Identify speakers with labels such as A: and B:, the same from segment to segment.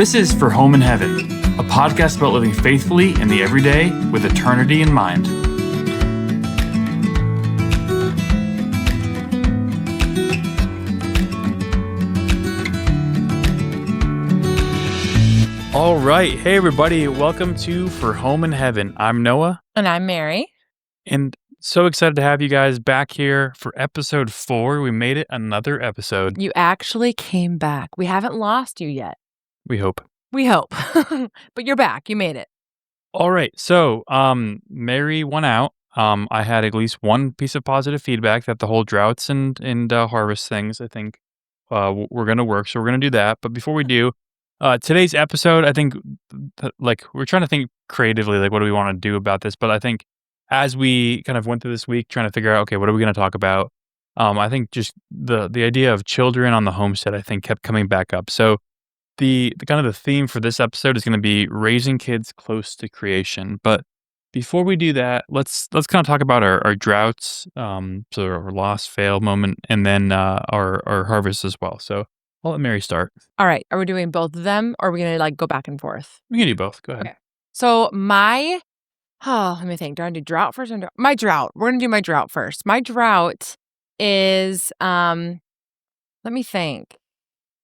A: This is For Home in Heaven, a podcast about living faithfully in the everyday with eternity in mind. All right. Hey, everybody. Welcome to For Home in Heaven. I'm Noah.
B: And I'm Mary.
A: And so excited to have you guys back here for episode 4. We made it another episode.
B: You actually came back. We haven't lost you yet.
A: We hope.
B: We hope. But you're back. You made it.
A: All right. So, Mary won out. I had at least one piece of positive feedback that the whole droughts and harvest things, I think, we're going to work. So we're going to do that. But before we do, today's episode, I think, we're trying to think creatively, what do we want to do about this? But I think as we kind of went through this week trying to figure out, okay, what are we going to talk about? I think just the idea of children on the homestead, I think, kept coming back up. So the kind of the theme for this episode is going to be raising kids close to creation. But before we do that, let's kind of talk about our droughts, so our loss, fail moment, and then our harvest as well. So I'll let Mary start.
B: All right. Are we doing both of them or are we going to go back and forth?
A: We can do both. Go ahead.
B: Okay. So let me think. Do I do drought first? My drought. We're going to do my drought first. My drought is, let me think.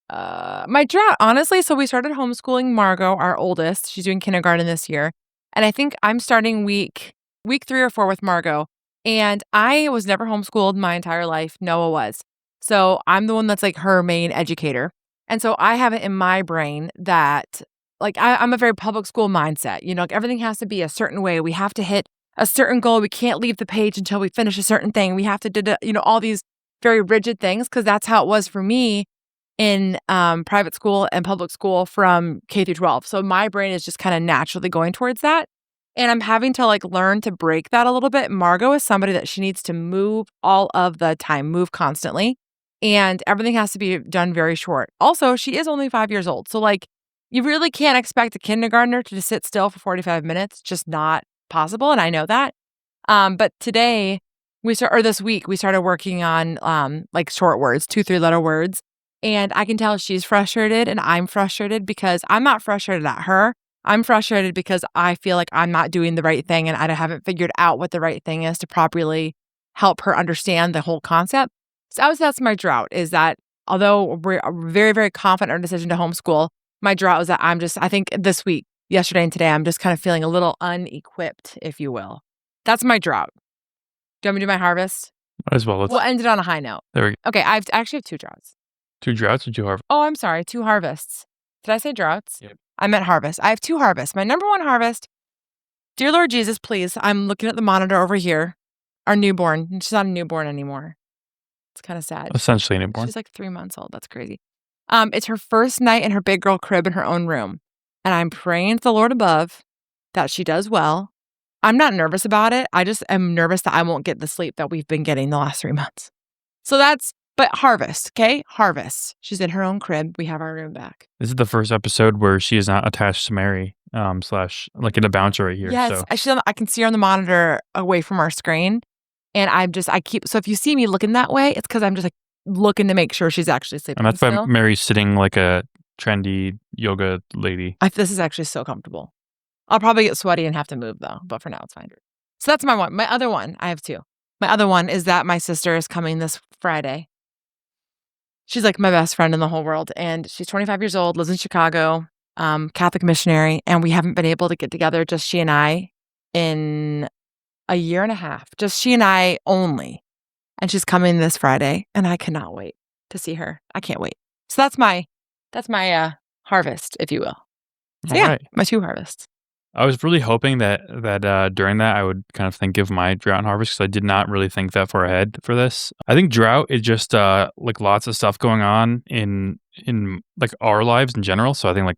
B: My drought, honestly, so we started homeschooling Margot, our oldest. She's doing kindergarten this year. And I think I'm starting week 3 or 4 with Margot. And I was never homeschooled my entire life. Noah was. So I'm the one that's her main educator. And so I have it in my brain that I'm a very public school mindset. Everything has to be a certain way. We have to hit a certain goal. We can't leave the page until we finish a certain thing. We have to do, all these very rigid things because that's how it was for me in private school and public school from K through 12. So my brain is just kind of naturally going towards that. And I'm having to learn to break that a little bit. Margot is somebody that she needs to move all of the time, move constantly. And everything has to be done very short. Also, she is only 5 years old. So you really can't expect a kindergartner to just sit still for 45 minutes. Just not possible. And I know that. But today this week, we started working on short words, 2-3 letter words. And I can tell she's frustrated and I'm frustrated because I'm not frustrated at her. I'm frustrated because I feel like I'm not doing the right thing and I haven't figured out what the right thing is to properly help her understand the whole concept. So I would say that's my drought, is that although we're very, very confident in our decision to homeschool, my drought is that I think this week, yesterday and today, I'm just kind of feeling a little unequipped, if you will. That's my drought. Do you want me to do my harvest?
A: Might as well.
B: We'll end it on a high note.
A: There we go.
B: Okay, I actually have 2 droughts.
A: 2 droughts or 2 harvests?
B: Oh, I'm sorry, 2 harvests. Did I say droughts?
A: Yep.
B: I meant harvest. I have 2 harvests. My number 1 harvest, dear Lord Jesus, please, I'm looking at the monitor over here. Our newborn. She's not a newborn anymore. It's kind of sad.
A: Essentially a newborn.
B: She's 3 months old. That's crazy. It's her first night in her big girl crib in her own room. And I'm praying to the Lord above that she does well. I'm not nervous about it. I just am nervous that I won't get the sleep that we've been getting the last 3 months. So but harvest, okay? Harvest. She's in her own crib. We have our room back.
A: This is the first episode where she is not attached to Mary, / in a bouncer right here.
B: Yes,
A: so.
B: I can see her on the monitor away from our screen. And so if you see me looking that way, it's because I'm just looking to make sure she's actually sleeping.
A: And that's why Mary's sitting like a trendy yoga lady.
B: This is actually so comfortable. I'll probably get sweaty and have to move though, but for now it's fine. So that's my one. My other one, I have 2. My other one is that my sister is coming this Friday. She's my best friend in the whole world. And she's 25 years old, lives in Chicago, Catholic missionary. And we haven't been able to get together, just she and I, in a year and a half. Just she and I only. And she's coming this Friday. And I cannot wait to see her. I can't wait. So that's my harvest, if you will. So right. My 2 harvests.
A: I was really hoping that during that I would kind of think of my drought and harvest because I did not really think that far ahead for this. I think drought is just lots of stuff going on in our lives in general. So I think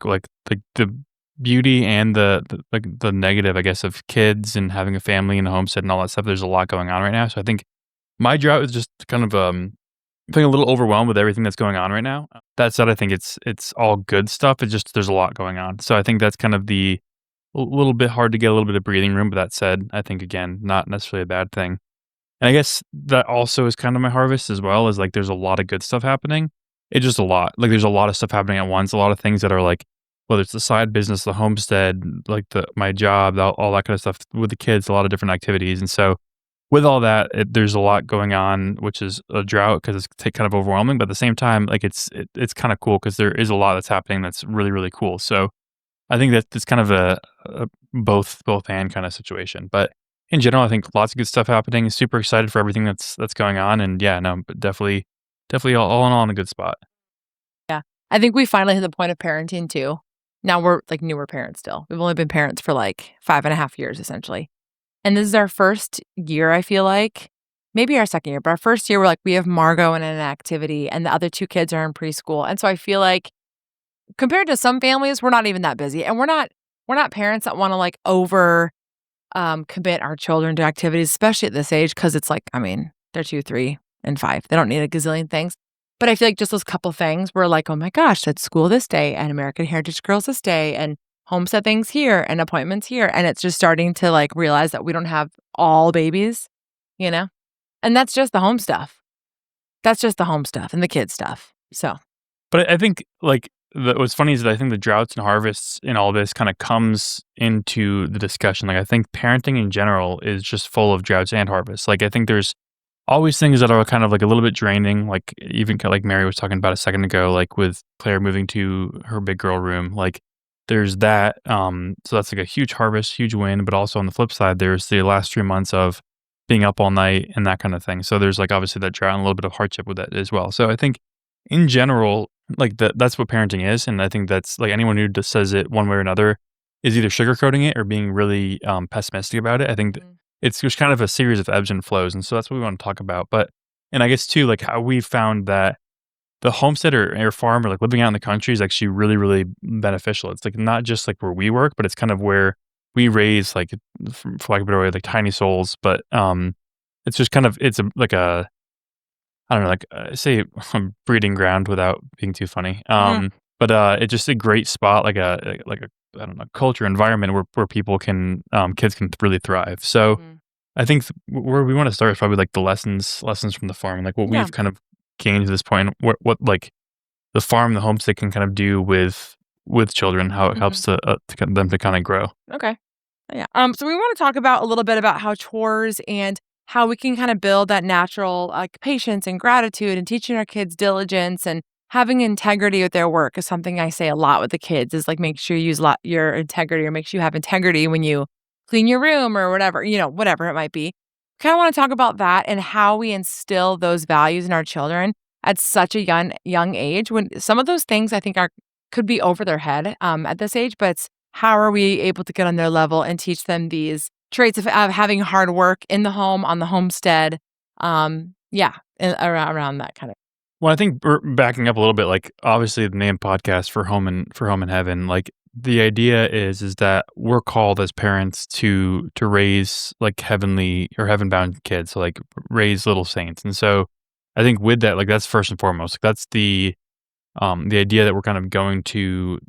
A: the beauty and the negative, I guess, of kids and having a family and a homestead and all that stuff. There's a lot going on right now. So I think my drought is just kind of feeling a little overwhelmed with everything that's going on right now. That said, I think it's all good stuff. It's just there's a lot going on. So I think that's kind of a little bit hard to get a little bit of breathing room, but that said, I think, again, not necessarily a bad thing. And I guess that also is kind of my harvest as well, is there's a lot of good stuff happening. It's just a lot. There's a lot of stuff happening at once, a lot of things that are whether it's the side business, the homestead, like my job, all that kind of stuff with the kids, a lot of different activities. And so with all that, there's a lot going on, which is a drought because it's kind of overwhelming. But at the same time, like it's kind of cool because there is a lot that's happening that's really really cool. So I think that it's kind of a both and kind of situation. But in general, I think lots of good stuff happening. Super excited for everything that's going on. And yeah, no, but definitely all in all in a good spot.
B: Yeah. I think we finally hit the point of parenting too. Now we're like newer parents still. We've only been parents for like 5.5 years essentially. And this is our first year, I feel like. Maybe our second year, but our first year, we're like, we have Margot in an activity and the other two kids are in preschool. And so I feel like compared to some families, we're not even that busy. And we're not parents that want to like over commit our children to activities, especially at this age, because it's like, I mean, they're 2, 3, and 5. They don't need a gazillion things. But I feel like just those couple things, we're like, oh my gosh, that's school this day and American Heritage Girls this day and homestead things here and appointments here. And it's just starting to like realize that we don't have all babies, you know? And that's just the home stuff. That's just the home stuff and the kid stuff. So,
A: But I think like what's funny is that I think the droughts and harvests in all this kind of comes into the discussion. Like I think parenting in general is just full of droughts and harvests. Like I think there's always things that are kind of like a little bit draining. Like even like Mary was talking about a second ago, like with Claire moving to her big girl room. Like there's that. So that's like a huge harvest, huge win. But also on the flip side, there's the last 3 months of being up all night and that kind of thing. So there's like obviously that drought and a little bit of hardship with that as well. So I think in general, like that's what parenting is, and I think that's like anyone who just says it one way or another is either sugarcoating it or being really pessimistic about it. I think
B: mm,
A: it's just kind of a series of ebbs and flows, and so that's what we want to talk about. But and I guess too, like how we found that the homestead or farm or like living out in the country is actually really really beneficial. It's like not just like where we work, but it's kind of where we raise like for lack of a better way, like tiny souls. But it's just kind of it's like a I don't know, like, say breeding ground without being too funny.
B: mhm,
A: But, it's just a great spot, like a I don't know, culture environment where people can, kids can really thrive. So,
B: mhm.
A: I think where we wanna start is probably, like, the lessons from the farm, like, what
B: Yeah.
A: we've kind of gained to this point, what, like, the farm, the homestead can kind of do with children, how it
B: Mhm.
A: helps to get them to kinda grow.
B: Okay. Yeah. So we want to talk about a little bit about how chores and how we can kind of build that natural like patience and gratitude and teaching our kids diligence and having integrity with their work is something I say a lot with the kids is like make sure you use your integrity or make sure you have integrity when you clean your room or whatever, whatever it might be. Kind of want to talk about that and how we instill those values in our children at such a young age when some of those things I think are could be over their head at this age, but it's how are we able to get on their level and teach them these traits of having hard work in the home, on the homestead? Yeah, and around that kind of.
A: Well, I think backing up a little bit, like obviously the name podcast for home and heaven, like the idea is that we're called as parents to raise like heavenly or heaven bound kids, so like raise little saints. And so I think with that, like that's first and foremost, like that's the idea that we're kind of going to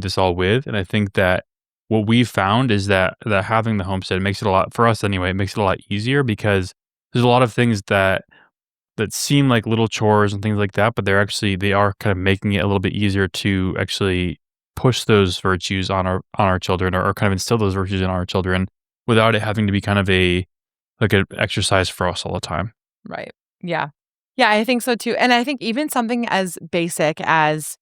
A: this all with. And I think that what we've found is that having the homestead makes it a lot for us anyway, it makes it a lot easier because there's a lot of things that seem like little chores and things like that, but they are kind of making it a little bit easier to actually push those virtues on our children or kind of instill those virtues in our children without it having to be kind of a like an exercise for us all the time.
B: Right. Yeah. Yeah, I think so too. And I think even something as basic as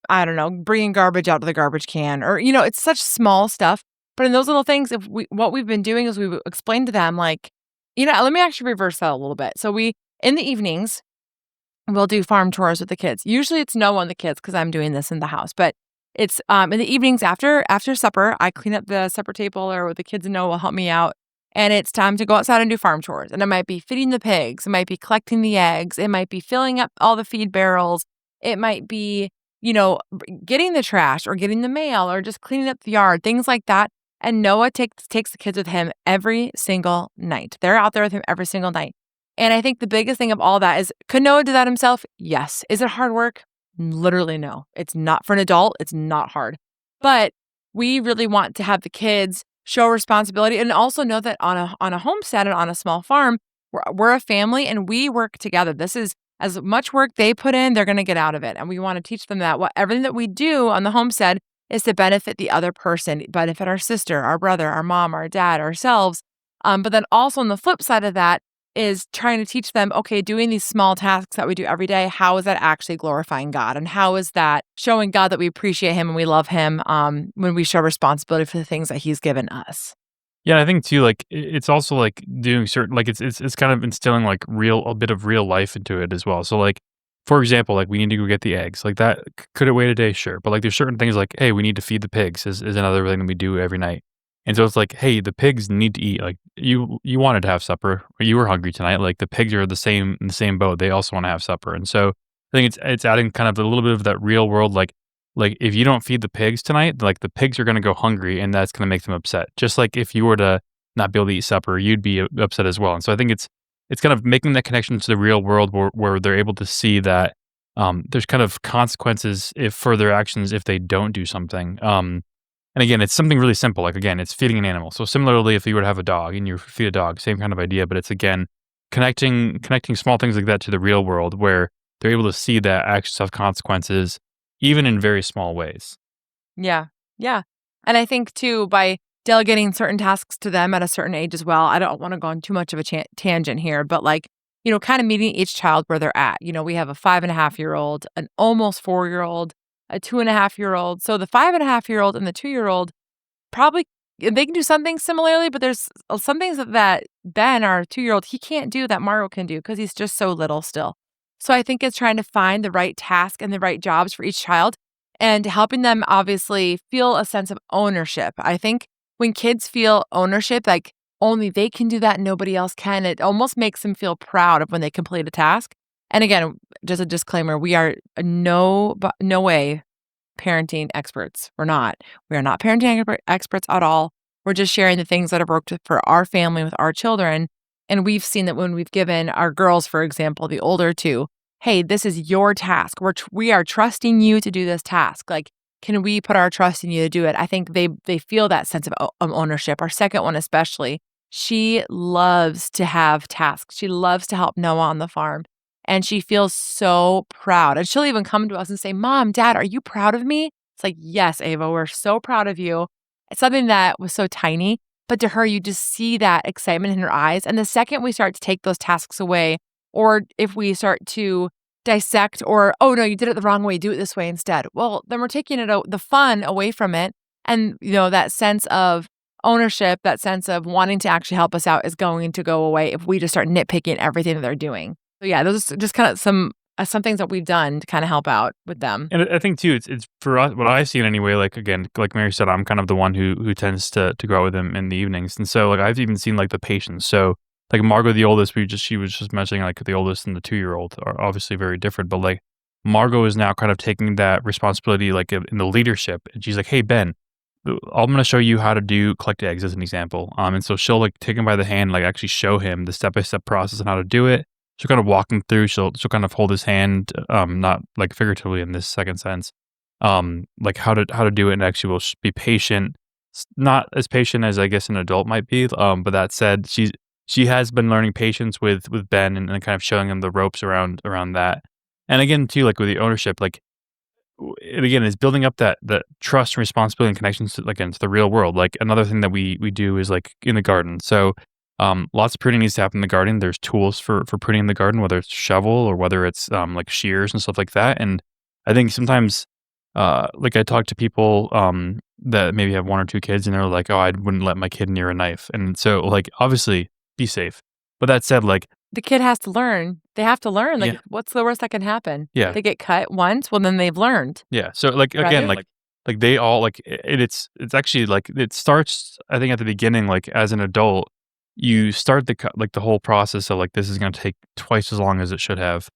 B: I don't know, bringing garbage out to the garbage can or, it's such small stuff. But in those little things, what we've been doing is we've explained to them, like, let me actually reverse that a little bit. So in the evenings, we'll do farm chores with the kids. Usually it's no one the kids because I'm doing this in the house, but it's in the evenings after supper, I clean up the supper table or what the kids know will help me out. And it's time to go outside and do farm chores. And it might be feeding the pigs, it might be collecting the eggs, it might be filling up all the feed barrels, it might be, getting the trash or getting the mail or just cleaning up the yard, things like that. And Noah takes the kids with him every single night. They're out there with him every single night. And I think the biggest thing of all that is, could Noah do that himself? Yes. Is it hard work? Literally, no. It's not for an adult. It's not hard. But we really want to have the kids show responsibility and also know that on a homestead and on a small farm, we're a family and we work together. This is As much work they put in, they're gonna get out of it, and we wanna teach them that everything that we do on the homestead is to benefit the other person, benefit our sister, our brother, our mom, our dad, ourselves, but then also on the flip side of that is trying to teach them, okay, doing these small tasks that we do every day, how is that actually glorifying God? And how is that showing God that we appreciate him and we love him, when we show responsibility for the things that he's given us?
A: Yeah, I think too, like it's also like doing certain, like it's kind of instilling like a bit of real life into it as well. So like, for example, like we need to go get the eggs, like that. Could it wait a day? Sure, but like there's certain things like, hey, we need to feed the pigs is another thing that we do every night. And so it's like, hey, the pigs need to eat. Like you wanted to have supper, or you were hungry tonight. Like the pigs are the same in the same boat. They also want to have supper, and so I think it's adding kind of a little bit of that real world, like, if you don't feed the pigs tonight, like, the pigs are gonna go hungry, and that's gonna make them upset. Just like if you were to not be able to eat supper, you'd be upset as well. And so I think it's kind of making that connection to the real world where they're able to see that, there's kind of consequences if for their actions if they don't do something. And again, it's something really simple. Like, again, it's feeding an animal. So similarly, if you were to have a dog and you feed a dog, same kind of idea, but it's again, connecting small things like that to the real world where they're able to see that actions have consequences even in very small ways.
B: Yeah. Yeah. And I think too, by delegating certain tasks to them at a certain age as well, I don't want to go on too much of a tangent here, but like, kind of meeting each child where they're at. We have a 5.5-year-old, an almost 4-year-old, a 2.5-year-old. So the 5.5-year-old and the 2-year-old probably they can do something similarly, but there's some things that Ben, our 2-year-old, he can't do that Mario can do because he's just so little still. So I think it's trying to find the right task and the right jobs for each child and helping them obviously feel a sense of ownership. I think when kids feel ownership, like only they can do that and nobody else can, it almost makes them feel proud of when they complete a task. And again, just a disclaimer, we are no way parenting experts. We're not. We are not parenting experts at all. We're just sharing the things that have worked for our family with our children. And we've seen that when we've given our girls, for example, the older two, hey, this is your task. We are trusting you to do this task. Like, can we put our trust in you to do it? I think they feel that sense of ownership. Our second one, especially, she loves to have tasks. She loves to help Noah on the farm. And she feels so proud. And she'll even come to us and say, Mom, Dad, are you proud of me? It's like, yes, Ava, we're so proud of you. It's something that was so tiny, but to her, you just see that excitement in her eyes. And the second we start to take those tasks away, or if we start to dissect or, oh, no, you did it the wrong way, do it this way instead. Well, then we're taking the fun away from it. And, that sense of ownership, that sense of wanting to actually help us out is going to go away if we just start nitpicking everything that they're doing. So yeah, those are just kind of some things that we've done to kind of help out with them.
A: And I think too, it's for us, what I've seen anyway. Like again, like Mary said, I'm kind of the one who tends to go out with him in the evenings, and so like I've even seen like the patience. So like Margot, the oldest, she was just mentioning like the oldest and the 2-year-old are obviously very different, but like Margot is now kind of taking that responsibility like in the leadership, and she's like, hey Ben, I'm going to show you how to collect eggs as an example. And so she'll like take him by the hand, like actually show him the step by step process on how to do it. She'll kind of walk him through. She'll kind of hold his hand, not like figuratively in this second sense, like how to do it, and actually will be patient, not as patient as I guess an adult might be. But that said, she has been learning patience with Ben and kind of showing him the ropes around that. And again, too, like with the ownership, like it again is building up that trust and responsibility and connections to, like, again, to the real world. Like another thing that we do is like in the garden. So lots of pruning needs to happen in the garden. There's tools for pruning in the garden, whether it's shovel or whether it's like shears and stuff like that. And I think sometimes, like I talk to people that maybe have 1 or 2 kids, and they're like, "Oh, I wouldn't let my kid near a knife." And so, like, obviously, be safe. But that said, like,
B: The kid has to learn. They have to learn. Like,
A: yeah,
B: what's the worst that can happen?
A: yeah,
B: They get cut once. Well, then they've learned,
A: yeah. So, like, again,
B: right?
A: like they all like it's actually like it starts. I think at the beginning, like as an adult, you start like the whole process of like this is going to take twice as long as it should have.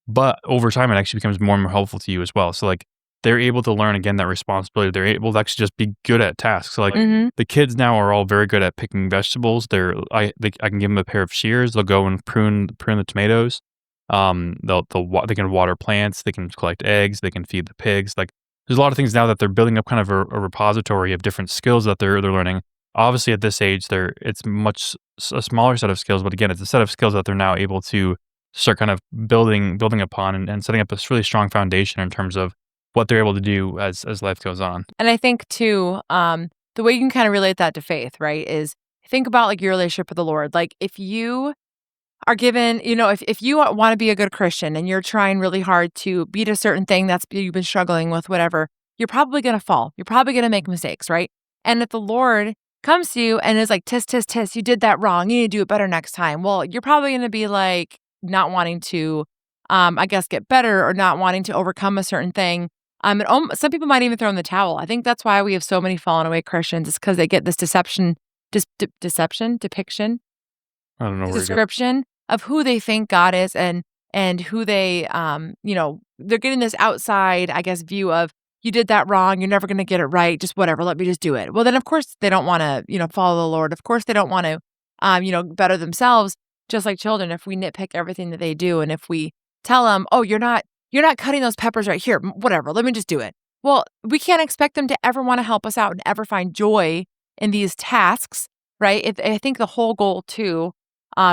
A: But over time, it actually becomes more and more helpful to you as well. So, like, they're able to learn, again, that responsibility. They're able to actually just be good at tasks. So, like,
B: Mhm.
A: the kids now are all very good at picking vegetables. I can give them a pair of shears. They'll go and prune the tomatoes. They can water plants. They can collect eggs. They can feed the pigs. Like, there's a lot of things now that they're building up kind of a repository of different skills that they're learning. Obviously, at this age, it's a smaller set of skills, but again, it's a set of skills that they're now able to start kind of building upon and setting up this really strong foundation in terms of what they're able to do as life goes on.
B: And I think too, the way you can kind of relate that to faith, right, is think about like your relationship with the Lord. Like if you are given, if you want to be a good Christian and you're trying really hard to beat a certain thing that's you've been struggling with, whatever, you're probably going to fall. You're probably going to make mistakes, right? And if the Lord comes to you and is like, tisk, tisk, tisk, you did that wrong. You need to do it better next time. Well, you're probably going to be like not wanting to, I guess, get better or not wanting to overcome a certain thing. Some people might even throw in the towel. I think that's why we have so many fallen away Christians. It's because they get this depiction,
A: I don't know where to go.
B: description of who they think God is and who they they're getting this outside, I guess, view of you did that wrong, you're never going to get it right, just whatever, let me just do it. Well, then of course they don't want to, follow the Lord. Of course they don't want to better themselves, just like children. If we nitpick everything that they do and if we tell them, "Oh, you're not cutting those peppers right here. Whatever, let me just do it." Well, we can't expect them to ever want to help us out and ever find joy in these tasks, right? I think the whole goal too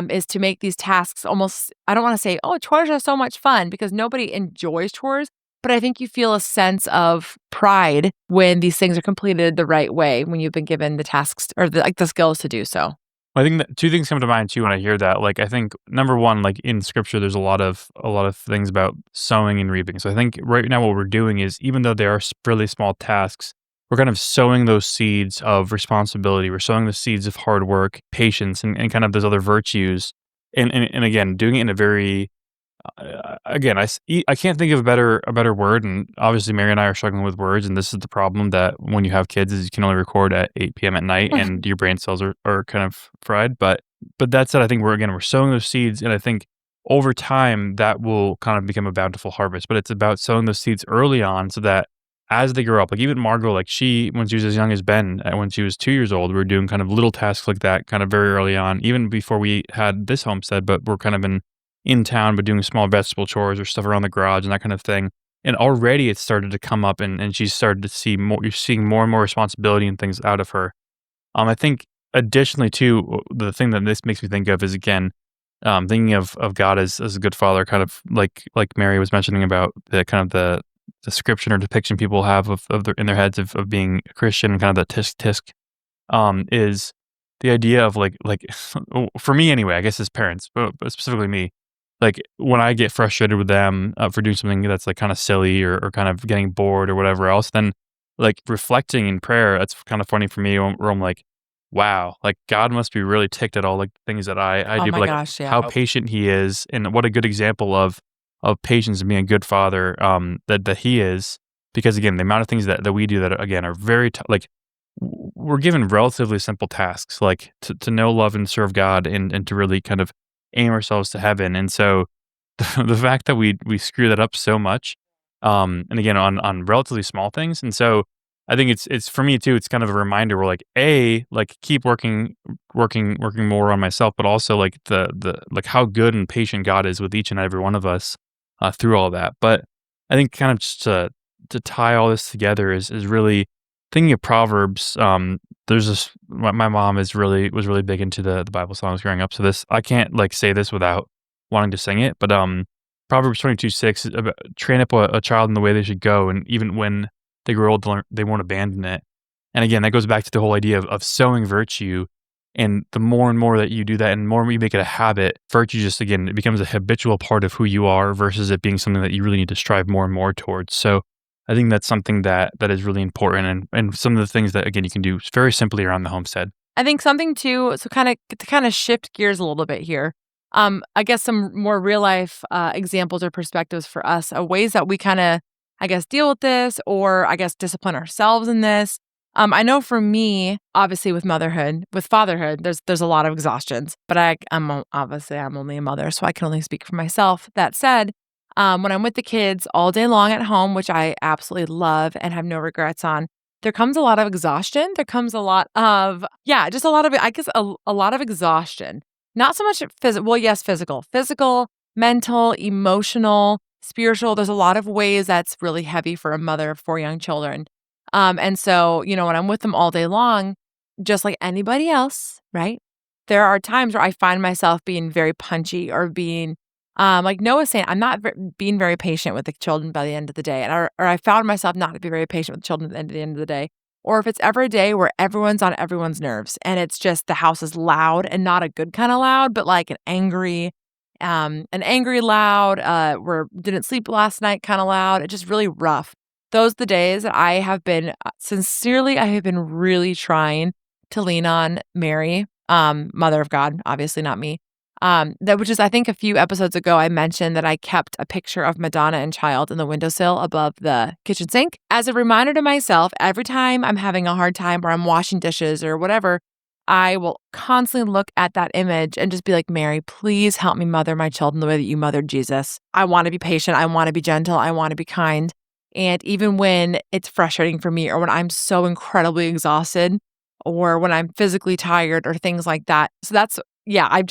B: is to make these tasks almost, I don't want to say, oh, chores are so much fun because nobody enjoys chores, but I think you feel a sense of pride when these things are completed the right way, when you've been given the tasks or the skills to do so.
A: I think that two things come to mind too when I hear that. Like, I think number one, like in scripture, there's a lot of things about sowing and reaping. So I think right now what we're doing is, even though they are really small tasks, we're kind of sowing those seeds of responsibility. We're sowing the seeds of hard work, patience, and kind of those other virtues. And again, doing it in a very again, I can't think of a better word, and obviously Mary and I are struggling with words, and this is the problem that when you have kids is you can only record at 8 p.m. at night, and your brain cells are kind of fried. But that said, I think we're sowing those seeds, and I think over time that will kind of become a bountiful harvest. But it's about sowing those seeds early on so that as they grow up, like even Margot, like she when she was as young as Ben, when she was 2 years old, we were doing kind of little tasks like that, kind of very early on, even before we had this homestead. But we're kind of in town, but doing small vegetable chores or stuff around the garage and that kind of thing. And already it started to come up and she's started to see more, you're seeing more and more responsibility and things out of her. I think additionally too, the thing that this makes me think of is again, thinking of God as a good father, kind of like Mary was mentioning about the kind of the description or depiction people have of their in their heads of being a Christian and kind of the tisk tisk is the idea of like for me anyway, I guess as parents, but specifically me, like when I get frustrated with them for doing something that's like kind of silly or kind of getting bored or whatever else, then like reflecting in prayer, that's kind of funny for me where I'm like, wow, like God must be really ticked at all like things that I
B: Oh
A: do, but
B: my
A: like
B: gosh, yeah.
A: how patient he is and what a good example of patience and being a good father that he is. Because again, the amount of things that we do that again are very like we're given relatively simple tasks, like to know, love, and serve God, and to really kind of aim ourselves to heaven. And so, the fact that we screw that up so much, and again on relatively small things, and so I think it's for me too. It's kind of a reminder. We're like like keep working more on myself, but also like the like how good and patient God is with each and every one of us through all that. But I think kind of just to tie all this together is really thinking of Proverbs. There's this my mom was really big into the Bible songs growing up. So this I can't like say this without wanting to sing it. But Proverbs 22:6 is about train up a child in the way they should go, and even when they grow old, they won't abandon it. And again, that goes back to the whole idea of sowing virtue. And the more and more that you do that, and more you make it a habit, virtue just again it becomes a habitual part of who you are versus it being something that you really need to strive more and more towards. So I think that's something that is really important and some of the things that, again, you can do very simply around the homestead.
B: I think something too, so kind of shift gears a little bit here. I guess some more real life examples or perspectives for us, ways that we kind of, I guess, deal with this or I guess discipline ourselves in this. I know for me, obviously with motherhood, with fatherhood, there's a lot of exhaustions, but I'm only a mother, so I can only speak for myself. That said, when I'm with the kids all day long at home, which I absolutely love and have no regrets on, there comes a lot of exhaustion. There comes a lot of, yeah, just a lot of, I guess, a lot of exhaustion. Not so much physical, well, yes, physical, mental, emotional, spiritual. There's a lot of ways that's really heavy for a mother of four young children. And so, when I'm with them all day long, just like anybody else, right? There are times where I find myself being very punchy or being Like Noah's saying, I'm not being very patient with the children by the end of the day, and or I found myself not to be very patient with children at the end of the day. Or if it's ever a day where everyone's on everyone's nerves, and it's just the house is loud and not a good kind of loud, but like an angry loud, where didn't sleep last night kind of loud. It's just really rough. Those are the days that I have been sincerely, I have been really trying to lean on Mary, Mother of God, obviously not me. That which is, I think a few episodes ago, I mentioned that I kept a picture of Madonna and child in the windowsill above the kitchen sink as a reminder to myself every time I'm having a hard time or I'm washing dishes or whatever. I will constantly look at that image and just be like, Mary, please help me mother my children the way that you mothered Jesus. I want to be patient. I want to be gentle. I want to be kind. And even when it's frustrating for me or when I'm so incredibly exhausted or when I'm physically tired or things like that. So yeah,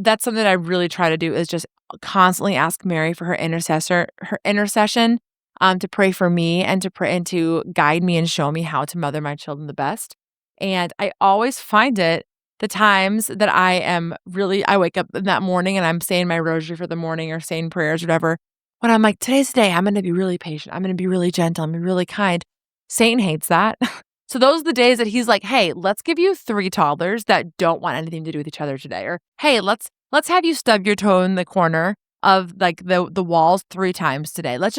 B: that's something that I really try to do is just constantly ask Mary for her intercession, to pray for me and to pray and to guide me and show me how to mother my children the best. And I always find it the times that I wake up in that morning and I'm saying my rosary for the morning or saying prayers or whatever. When I'm like, today's the day, I'm going to be really patient. I'm going to be really gentle. I'm going to be really kind. Satan hates that. So those are the days that he's like, "Hey, let's give you 3 toddlers that don't want anything to do with each other today." Or, "Hey, let's have you stub your toe in the corner of like the walls 3 times today. Let's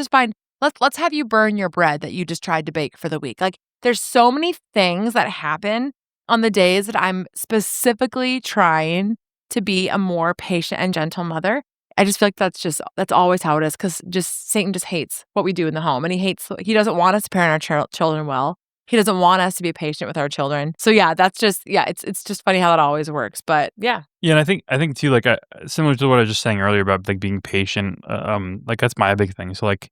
B: have you burn your bread that you just tried to bake for the week." Like there's so many things that happen on the days that I'm specifically trying to be a more patient and gentle mother. I just feel like that's always how it is because just Satan just hates what we do in the home, and he doesn't want us to parent our children well. He doesn't want us to be patient with our children. So yeah, it's just funny how that always works. But yeah.
A: Yeah, and I think too, like, similar to what I was just saying earlier about, like, being patient, like, that's my big thing. So, like,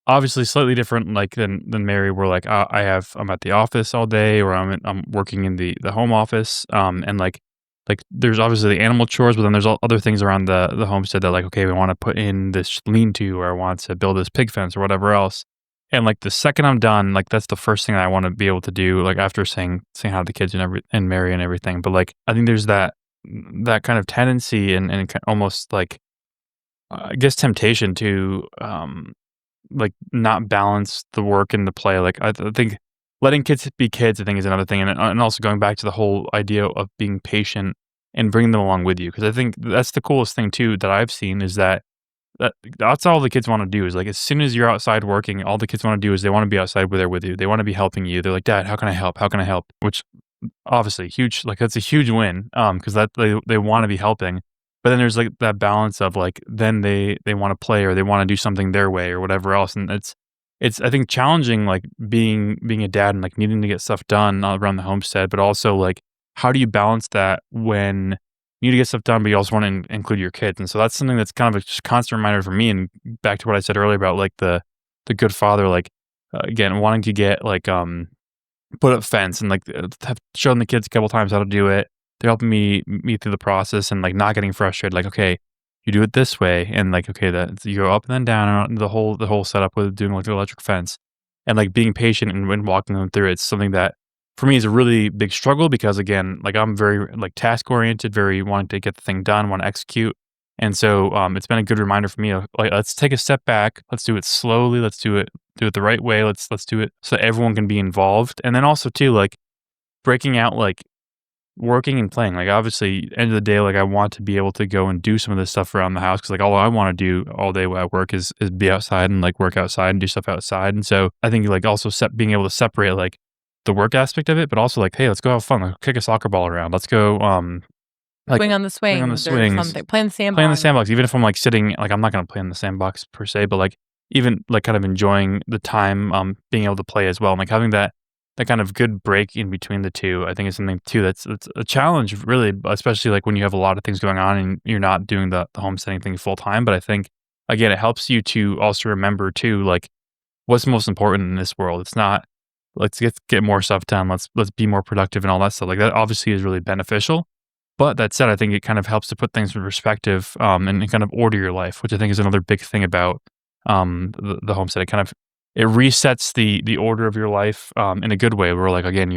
A: obviously slightly different, like, than Mary, where, like, I'm at the office all day or I'm working in the home office, and, like, there's obviously the animal chores, but then there's other things around the homestead that, like, okay, we wanna put in this lean-to or I want to build this pig fence or whatever else. And, like, the second I'm done, like, that's the first thing I wanna be able to do, like, after saying hi to the kids and Mary and everything. But, like, I think there's that kind of tendency and almost, like, I guess temptation to, like, not balance the work and the play. Like, I think letting kids be kids, I think, is another thing, and also going back to the whole idea of being patient and bringing them along with you, because I think that's the coolest thing too that I've seen is that's all the kids wanna do is, like, as soon as you're outside working, all the kids wanna do is they wanna be outside with there with you. They wanna be helping you. They're like, "Dad, how can I help? How can I help?" Which obviously huge, like, that's a huge win, because that they wanna be helping. But then there's, like, that balance of, like, then they wanna play or they wanna do something their way or whatever else, and it's I think challenging, like, being a dad and, like, needing to get stuff done around the homestead, but also, like, how do you balance that when you need to get stuff done, but you also wanna include your kids? And so that's something that's kind of a just constant reminder for me, and back to what I said earlier about, like, the good father, like, again, wanting to get, like, put up fence and, like, have shown the kids a couple times how to do it. They're helping me through the process and, like, not getting frustrated, like, "Okay, you do it this way," and, like, "Okay, that you go up and then down," and the whole setup with doing, like, the electric fence, and, like, being patient and when walking them through it. It's something that for me is a really big struggle because, again, like, I'm very, like, task-oriented, very wanting to get the thing done, wanna execute, and so, it's been a good reminder for me of, like, let's take a step back, let's do it slowly, let's do it the right way, let's do it so everyone can be involved, and then also too, like, breaking out, like, working and playing. Like, obviously, end of the day, like, I want to be able to go and do some of this stuff around the house because, like, all I wanna do all day while I work is be outside and, like, work outside and do stuff outside, and so I think, like, also being able to separate, like, the work aspect of it, but also, like, "Hey, let's go have fun, like, kick a soccer ball around. Let's go, like,
B: Swing on the
A: swing on the
B: swings or
A: swings,
B: something. Play in the
A: play in the
B: sandbox.
A: sandbox," even if I'm, like, sitting like, I'm not gonna play in the sandbox per se, but, like, even, like, kind of enjoying the time, being able to play as well, and, like, having that kind of good break in between the 2, I think is something too that's a challenge really, especially, like, when you have a lot of things going on and you're not doing the homesteading thing full time, but I think, again, it helps you to also remember too, like, what's most important in this world. It's not, "Let's get more stuff done, let's be more productive," and all that stuff, like, that obviously is really beneficial, but that said, I think it kind of helps to put things in perspective, and kind of order your life, which I think is another big thing about, the homestead. It resets the order of your life, in a good way where, like, again,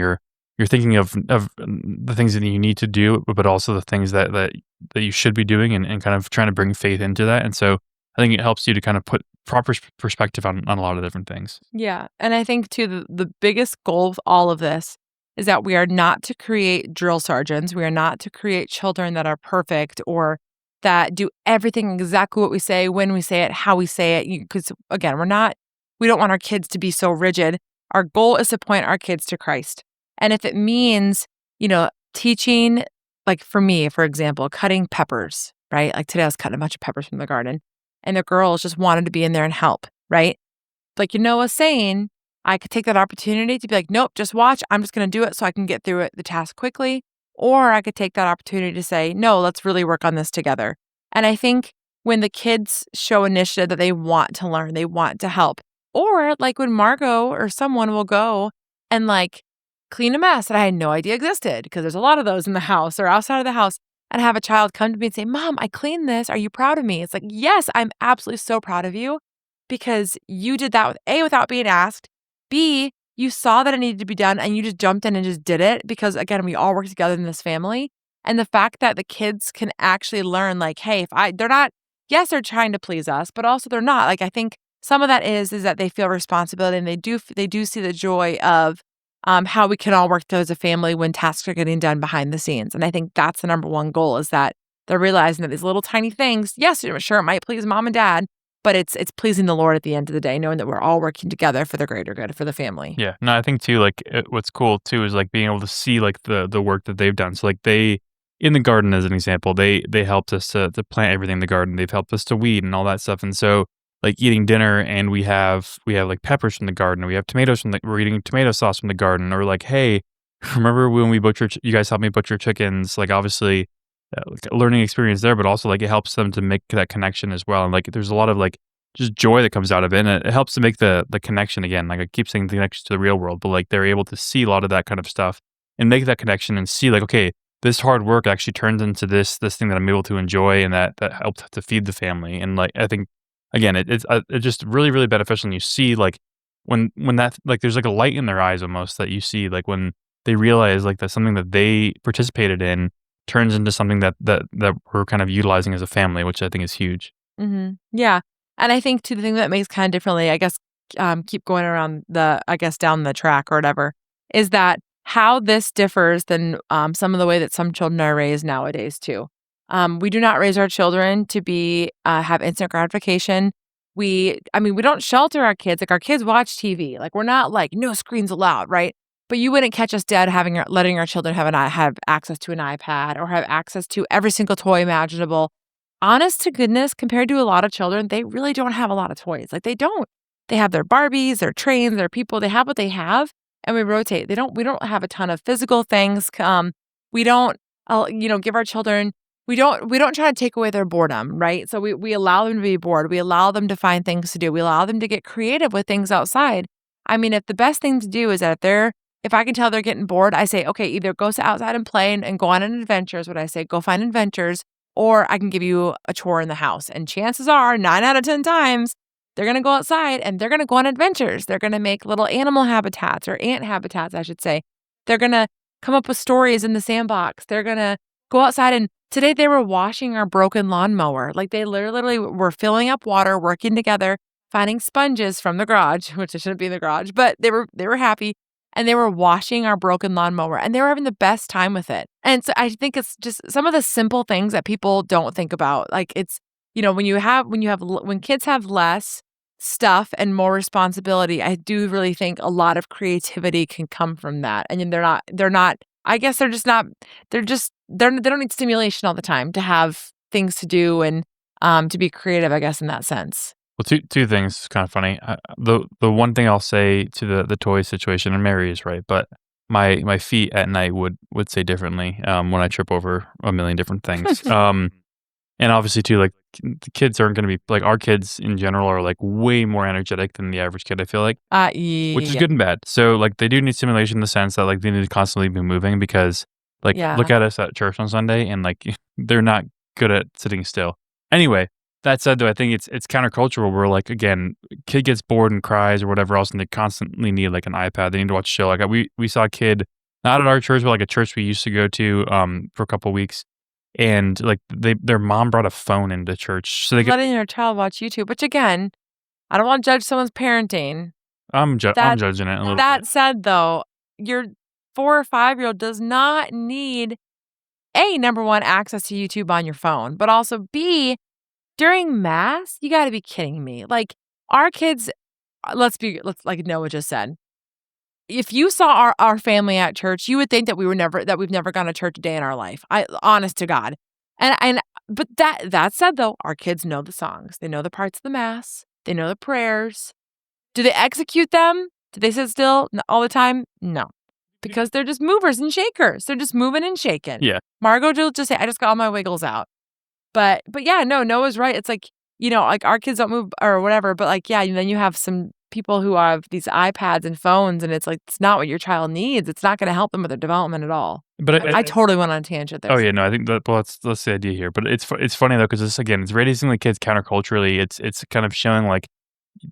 A: you're thinking of the things that you need to do, but also the things that you should be doing, and kind of trying to bring faith into that. And so I think it helps you to kind of put proper perspective on a lot of different things.
B: Yeah, and I think too the biggest goal of all of this is that we are not to create drill sergeants. We are not to create children that are perfect or that do everything exactly what we say, when we say it, how we say it. Because again, we don't want our kids to be so rigid. Our goal is to point our kids to Christ. And if it means, teaching, like for me, for example, cutting peppers, right? Like today I was cutting a bunch of peppers from the garden and the girls just wanted to be in there and help, right? Like was saying, I could take that opportunity to be like, nope, just watch. I'm just going to do it so I can get through the task quickly. Or I could take that opportunity to say, no, let's really work on this together. And I think when the kids show initiative that they want to learn, they want to help, or like when Margot or someone will go and like clean a mess that I had no idea existed because there's a lot of those in the house or outside of the house, and have a child come to me and say, Mom, I cleaned this. Are you proud of me? It's like, yes, I'm absolutely so proud of you because you did that without being asked. B, you saw that it needed to be done and you just jumped in and just did it because again, we all work together in this family. And the fact that the kids can actually learn like, hey, they're not, yes, they're trying to please us, but also they're not. Like I think some of that is that they feel responsibility and they do see the joy of how we can all work together as a family when tasks are getting done behind the scenes. And I think that's the number one goal is that they're realizing that these little tiny things, yes, sure, it might please mom and dad, but it's pleasing the Lord at the end of the day, knowing that we're all working together for the greater good for the family.
A: Yeah, no, I think too, like what's cool too is like being able to see like the work that they've done. So like they in the garden as an example, they helped us to plant everything in the garden. They've helped us to weed and all that stuff. And so like eating dinner and we have like peppers from the garden. We have tomatoes we're eating tomato sauce from the garden. Or like, hey, remember when we butchered? You guys helped me butcher chickens. Like obviously, like a learning experience there, but also like it helps them to make that connection as well. And like there's a lot of like just joy that comes out of it, and it helps to make the connection again. Like I keep saying the connection to the real world, but like they're able to see a lot of that kind of stuff and make that connection and see like, okay, this hard work actually turns into this thing that I'm able to enjoy, and that helped to feed the family. And like I think again, it's just really really beneficial. And you see like when that like there's like a light in their eyes almost that you see like when they realize like that something that they participated in turns into something that we're kind of utilizing as a family, which I think is huge.
B: Yeah. And I think too, the thing that makes kind of differently, I guess, keep going around down the track or whatever, is that how this differs than some of the way that some children are raised nowadays too. We do not raise our children to be have instant gratification. We don't shelter our kids. Like our kids watch TV. Like we're not like no screens allowed, right? But you wouldn't catch us dead letting our children have access to an iPad or have access to every single toy imaginable. Honest to goodness, compared to a lot of children, they really don't have a lot of toys. Like they don't. They have their Barbies, their trains, their people. They have what they have, and we rotate. We don't have a ton of physical things. We don't, give our children. We don't try to take away their boredom, right? So we allow them to be bored. We allow them to find things to do. We allow them to get creative with things outside. I mean, if the best thing to do is that if I can tell they're getting bored, I say, okay, either go outside and play and go on an adventure is what I say. Go find adventures, or I can give you a chore in the house. And chances are 9 out of 10 times they're going to go outside and they're going to go on adventures. They're going to make little animal habitats or ant habitats, I should say. They're going to come up with stories in the sandbox. They're going to go outside. And today they were washing our broken lawnmower. Like they literally were filling up water, working together, finding sponges from the garage, which it shouldn't be in the garage, but they were happy. And they were washing our broken lawnmower and they were having the best time with it. And so I think it's just some of the simple things that people don't think about. Like it's, when kids have less stuff and more responsibility, I do really think a lot of creativity can come from that. And I guess they don't need stimulation all the time to have things to do and to be creative, I guess, in that sense.
A: Well, two things kind of funny. The one thing I'll say to the toy situation, and Mary is right, but my feet at night would say differently when I trip over a million different things. And obviously too, like the kids aren't going to be like our kids in general are like way more energetic than the average kid. I feel like, which is
B: Yeah.
A: good and bad. So like they do need stimulation in the sense that like they need to constantly be moving because like look
B: Yeah.
A: at us at church on Sunday and like they're not good at sitting still. Anyway, that said, though, I think it's countercultural where, like, again, kid gets bored and cries or whatever else, and they constantly need, like, an iPad. They need to watch a show. Like, we saw a kid Not at our church, but, like, a church we used to go to, for a couple weeks, and, like, their mom brought a phone into church so they could
B: Letting your child watch YouTube, which again, I don't wanna judge someone's parenting.
A: I'm
B: That
A: judging it a little bit.
B: that said, though, your 4 or 5-year-old does not need, A, number 1, access to YouTube on your phone, but also, B, during mass? You gotta be kidding me. Like, our kids let's like Noah just said, if you saw our family at church, you would think that we've never gone to church a day in our life. I honest to God. And but that said though, our kids know the songs. They know the parts of the mass. They know the prayers. Do they execute them? Do they sit still all the time? No. Because they're just movers and shakers. They're just moving and shaking.
A: Yeah.
B: Margot will just say, I just got all my wiggles out. But yeah, no, Noah's right. It's like, like our kids don't move or whatever, but like, yeah, and then you have some people who have these iPads and phones, and it's like, it's not what your child needs. It's not gonna help them with their development at all.
A: But
B: I totally went on a tangent there.
A: Oh, yeah, no, I think that well, that's the idea here, but it's funny though, 'cause this again, it's raising the kids counterculturally, it's kind of showing, like,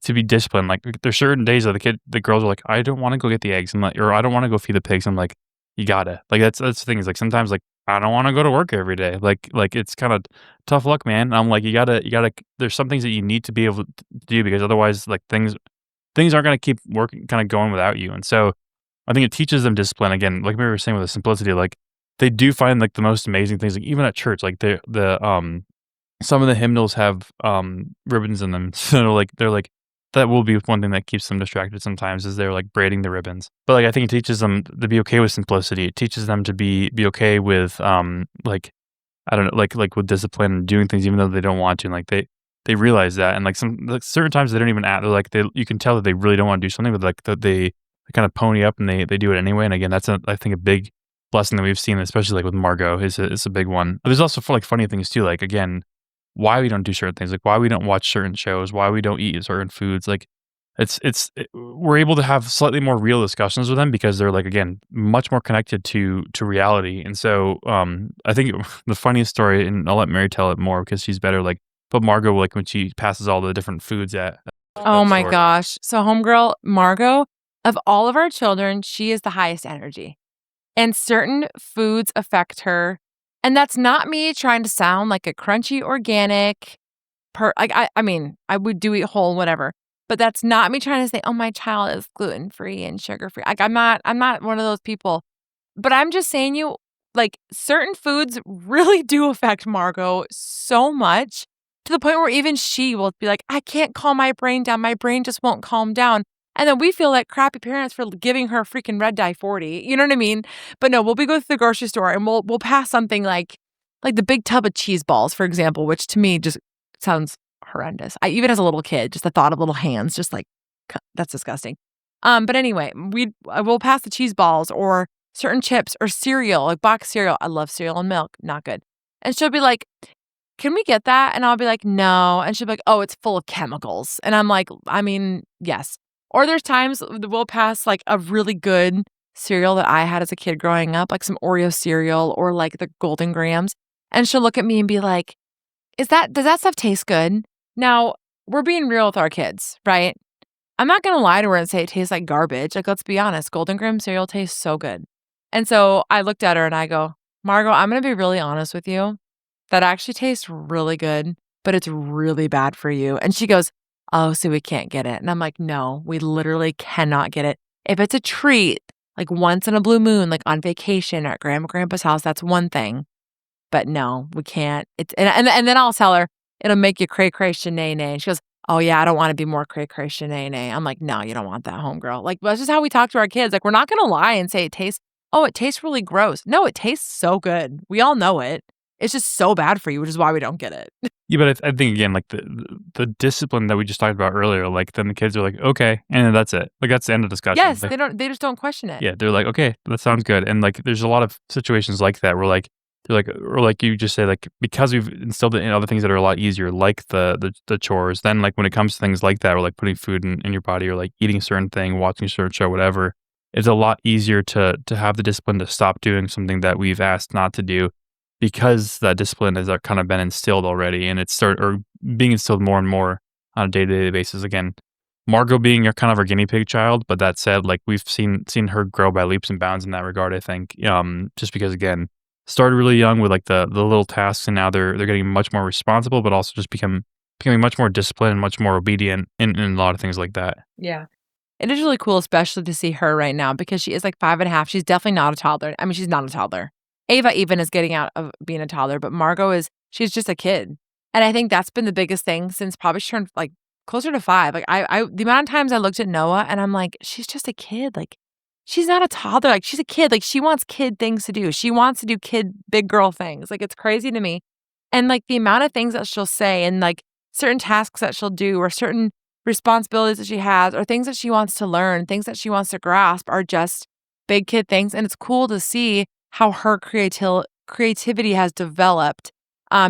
A: to be disciplined, like, there's certain days that the girls are like, "I don't wanna go get the eggs," I'm like or, "I don't wanna go feed the pigs," I'm like, "You gotta." Like, that's the thing is, like, sometimes, like, I don't wanna go to work every day, like, it's kinda tough luck, man, I'm like, you gotta there's some things that you need to be able to do because otherwise, like, things aren't gonna keep working kinda going without you, and so I think it teaches them discipline again, like we were saying with the simplicity, like, they do find, like, the most amazing things, like, even at church, like, some of the hymnals have, ribbons in them, so, they're like that will be one thing that keeps them distracted sometimes is they're, like, braiding the ribbons. But, like, I think it teaches them to be okay with simplicity. It teaches them to be okay with, like, I don't know, like, with discipline and doing things even though they don't want to, and, like, they realize that, and, like, certain times they don't even act they're, like, you can tell that they really don't wanna do something, but, like, that they kinda pony up and they do it anyway, and again, that's I think, a big blessing that we've seen, especially, like, with Margot is a big one. But there's also like, funny things too, like, again, why we don't do certain things, like, why we don't watch certain shows, why we don't eat certain foods, like, we're able to have slightly more real discussions with them because they're, like, again, much more connected to reality, and so, I think the funniest story, and I'll let Mary tell it more because she's better, like, but Margot, like, when she passes all the different foods at
B: Oh
A: that
B: my
A: store.
B: gosh. So homegirl, Margot, of all of our children, she is the highest energy. And certain foods affect her. And that's not me trying to sound like a crunchy organic like I mean, I would do eat whole, whatever. But that's not me trying to say, oh, my child is gluten free and sugar free. Like I'm not one of those people. But I'm just saying like certain foods really do affect Margot so much to the point where even she will be like, I can't calm my brain down. My brain just won't calm down. And then we feel like crappy parents for giving her freaking red dye 40. You know what I mean? But no, we'll be going to the grocery store and we'll pass something like the big tub of cheese balls, for example, which to me just sounds horrendous. I even as a little kid, just the thought of little hands, just like that's disgusting. But anyway, we'll pass the cheese balls or certain chips or cereal, like box cereal. I love cereal and milk, not good. And she'll be like, can we get that? And I'll be like, no. And she'll be like, oh, it's full of chemicals. And I'm like, I mean, yes. Or there's times that we'll pass like a really good cereal that I had as a kid growing up, like some Oreo cereal or like the Golden Grams. And she'll look at me and be like, does that stuff taste good? Now, we're being real with our kids, right? I'm not going to lie to her and say it tastes like garbage. Like, let's be honest, Golden Graham cereal tastes so good. And so I looked at her and I go, Margot, I'm going to be really honest with you. That actually tastes really good, but it's really bad for you. And she goes, oh, so we can't get it. And I'm like, no, we literally cannot get it. If it's a treat, like once in a blue moon, like on vacation at grandma grandpa's house, that's one thing. But no, we can't. It's and then I'll tell her, it'll make you cray cray shenay nay. And she goes, oh yeah, I don't want to be more cray cray shenay nay. I'm like, no, you don't want that, homegirl. Like that's just how we talk to our kids. Like we're not gonna lie and say it tastes really gross. No, it tastes so good. We all know it. It's just so bad for you, which is why we don't get it.
A: Yeah, but I think again, like the discipline that we just talked about earlier, like then the kids are like, okay, and then that's it. Like that's the end of discussion.
B: Yes,
A: Like,
B: they just don't question it.
A: yeah, they're like, okay, that sounds good. And like, there's a lot of situations like that where like they're like, or like you just say, like because we've instilled it in other things that are a lot easier, like the chores. Then like when it comes to things like that, or like putting food in your body, or like eating a certain thing, watching a certain show, whatever, it's a lot easier to have the discipline to stop doing something that we've asked not to do because that discipline has kind of been instilled already, and it's being instilled more and more on a day-to-day basis again. Margot being your kind of our guinea pig child, but that said, like, we've seen her grow by leaps and bounds in that regard, I think, just because, again, started really young with, like, the little tasks, and now they're getting much more responsible, but also just becoming much more disciplined and much more obedient in a lot of things like that.
B: Yeah. It is really cool, especially to see her right now because she is like 5.5. She's definitely not a toddler. I mean, she's not a toddler. Ava even is getting out of being a toddler, but Margot she's just a kid. And I think that's been the biggest thing since probably she turned like closer to 5. Like the amount of times I looked at Noah and I'm like, she's just a kid. Like she's not a toddler. Like she's a kid. Like she wants kid things to do. She wants to do kid big girl things. Like it's crazy to me. And like the amount of things that she'll say and like certain tasks that she'll do or certain responsibilities that she has or things that she wants to learn, things that she wants to grasp are just big kid things. And it's cool to see how her creativity has developed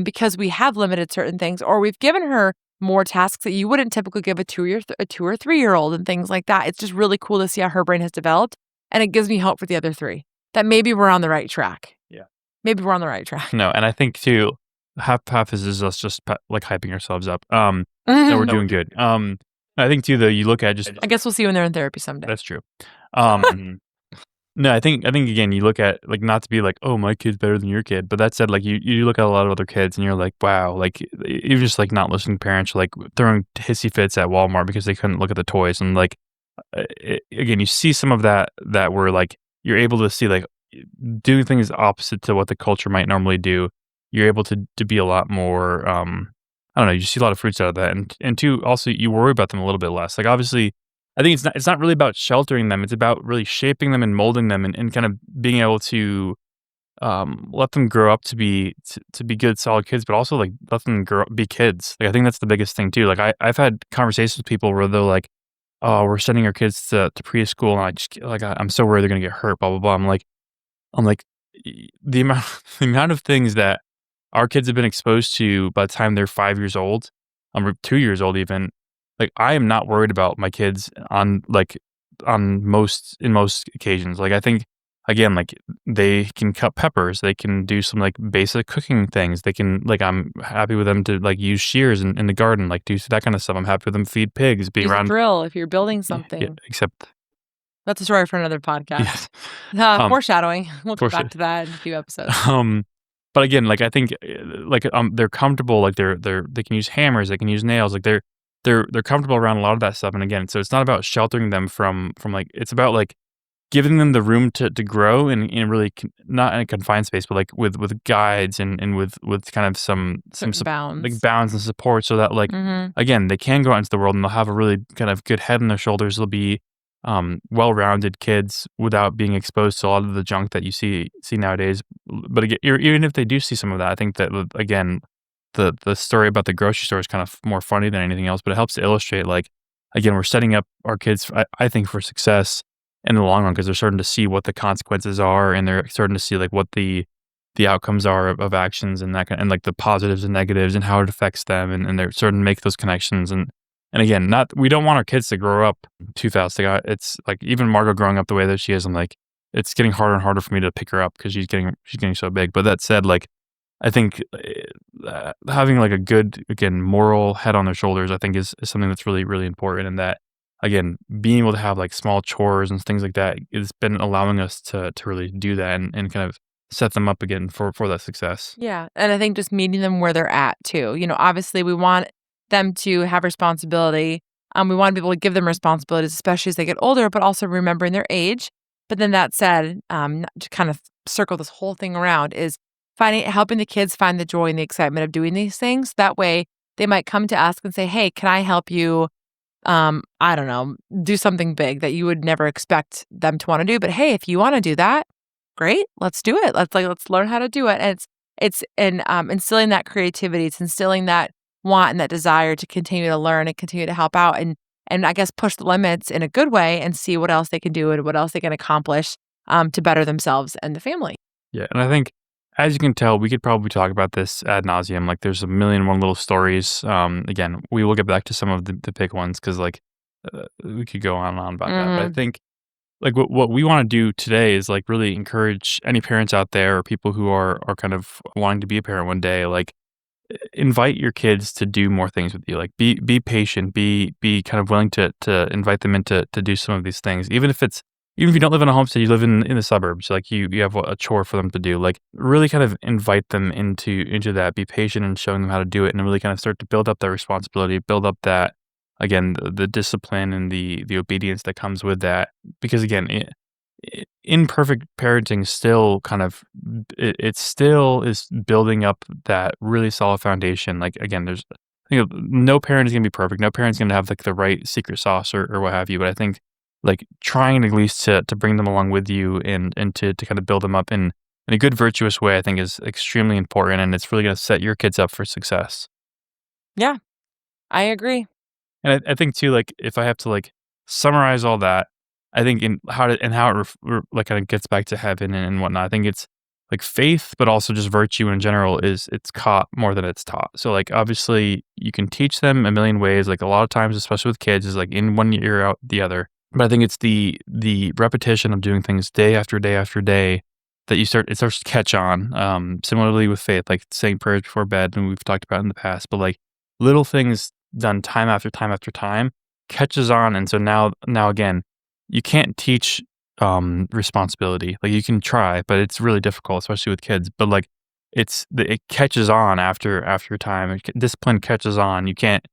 B: because we have limited certain things or we've given her more tasks that you wouldn't typically give a 2 or 3 year old and things like that. It's just really cool to see how her brain has developed. And it gives me hope for the other three that maybe we're on the right track.
A: Yeah.
B: Maybe we're on the right track.
A: No, and I think too, half is us just like hyping ourselves up. No, we're doing good. I think too, though, you look at just
B: I guess we'll see when they're in therapy someday.
A: that's true. Um, no, I think again, you look at like not to be like, oh, my kid's better than your kid, but that said, like you look at a lot of other kids and you're like, wow, like you're just like not listening to parents, like throwing hissy fits at Walmart because they couldn't look at the toys, and like again, you see some of that where like you're able to see like doing things opposite to what the culture might normally do. You're able to be a lot more. I don't know. You see a lot of fruits out of that, and two, also you worry about them a little bit less. Like obviously, I think it's not really about sheltering them. It's about really shaping them and molding them, and kind of being able to let them grow up to be good, solid kids, but also like let them grow up, be kids. Like I think that's the biggest thing too. Like I've had conversations with people where they're like, "Oh, we're sending our kids to preschool, and I'm so worried they're gonna get hurt." Blah blah blah. I'm like, the amount the amount of things that our kids have been exposed to by the time they're 5 years old, or 2 years old even, like, I am not worried about my kids on most occasions. Like, I think, again, like, they can cut peppers, they can do some, like, basic cooking things, they can like, I'm happy with them to, like, use shears in the garden, like, do that kinda stuff. I'm happy with them feed pigs, be
B: Use a
A: around.
B: drill if you're building
A: Yeah,
B: something.
A: except
B: That's a story for another podcast.
A: yes. Um,
B: Foreshadowing. We'll come
A: for
B: back
A: sure.
B: to that in a few episodes.
A: But again, like I think, they're comfortable, like they can use hammers, they can use nails, like they're comfortable around a lot of that stuff. And again, so it's not about sheltering them from like it's about like giving them the room to grow in really not in a confined space, but like with guides and with kind of some
B: Certain
A: like
B: bounds.
A: bounds and support, so that like
B: Mhm.
A: again they can go out into the world and they'll have a really kind of good head on their shoulders. They'll be well-rounded kids without being exposed to a lot of the junk that you see nowadays. But again, even if they do see some of that, I think that again, the story about the grocery store is kind of more funny than anything else, but it helps to illustrate like again, we're setting up our kids, I think, for success in the long run because they're starting to see what the consequences are, and they're starting to see like what the outcomes are of actions and that and like the positives and negatives and how it affects them, and they're starting to make those connections. And again, not we don't want our kids to grow up too fast. Like it's like even Margot growing up the way that she is, I'm like, it's getting harder and harder for me to pick her up because she's getting so big. But that said, like I think having like a good again moral head on their shoulders, I think is something that's really really important. And that again, being able to have like small chores and things like that, it's been allowing us to really do that and kind of set them up again for that success.
B: Yeah, and I think just meeting them where they're at too. Obviously we want them to have responsibility. We want to be able to give them responsibilities, especially as they get older, but also remembering their age. But then that said, to kind of circle this whole thing around is helping the kids find the joy and the excitement of doing these things. That way they might come to us and say, "Hey, can I help you I don't know, do something big that you would never expect them to wanna do, but hey, if you wanna do that, great, let's do it. Let's learn how to do it." And instilling that creativity, it's instilling that want and that desire to continue to learn and continue to help out and I guess push the limits in a good way and see what else they can do and what else they can accomplish, to better themselves and the family.
A: Yeah, and I think, as you can tell, we could probably talk about this ad nauseum. Like, there's a million and one little stories. Again, we will get back to some of the big ones because, like, we could go on and on about that. But I
B: Mhm.
A: think, like, what we want to do today is like really encourage any parents out there or people who are kind of wanting to be a parent one day. Like, invite your kids to do more things with you. Like, be patient, be kind of willing to invite them into to do some of these things, even if you don't live in a homestead, you live in the suburbs. Like you have a chore for them to do. Like really kind of invite them into that. Be patient and showing them how to do it, and really kind of start to build up that responsibility, build up that again the discipline and the obedience that comes with that. Because again, imperfect parenting still kind of it still is building up that really solid foundation. Like again, no parent is gonna be perfect. No parent's gonna have like the right secret sauce or what have you. But I think like trying at least to bring them along with you and to kind of build them up in a good virtuous way, I think is extremely important, and it's really gonna set your kids up for success.
B: Yeah, I agree.
A: And I think too, like, if I have to, like, summarize all that, I think in how it like, kinda gets back to heaven and whatnot, I think it's, like, faith, but also just virtue in general it's caught more than it's taught. So, like, obviously, you can teach them a million ways, like, a lot of times, especially with kids, is, like, in one ear, out the other. But I think it's the repetition of doing things day after day after day that it starts to catch on. Similarly with faith, like saying prayers before bed, and we've talked about in the past, but, like, little things done time after time after time catches on, and so now again, you can't teach, responsibility. Like, you can try, but it's really difficult, especially with kids, but, like, it catches on after time, discipline catches on, you can't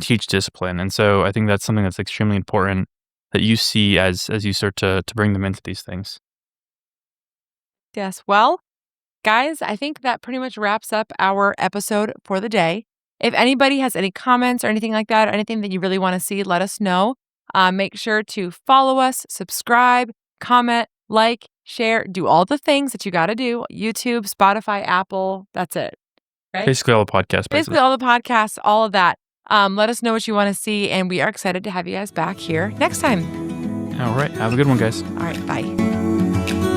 A: teach discipline, and so I think that's something that's extremely important that you see as you start to bring them into these things.
B: Yes. Well, guys, I think that pretty much wraps up our episode for the day. If anybody has any comments or anything like that, or anything that you really want to see, let us know. Make sure to follow us, subscribe, comment, like, share, do all the things that you got to do. YouTube, Spotify, Apple, that's it. Right?
A: Basically all the podcast
B: Basically,
A: places.
B: all the podcasts, all of that. Let us know what you want to see, and we are excited to have you guys back here next time.
A: All right, have a good one, guys.
B: All right, bye.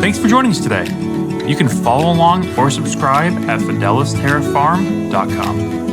A: Thanks for joining us today. You can follow along or subscribe at fidelisterrafarm.com.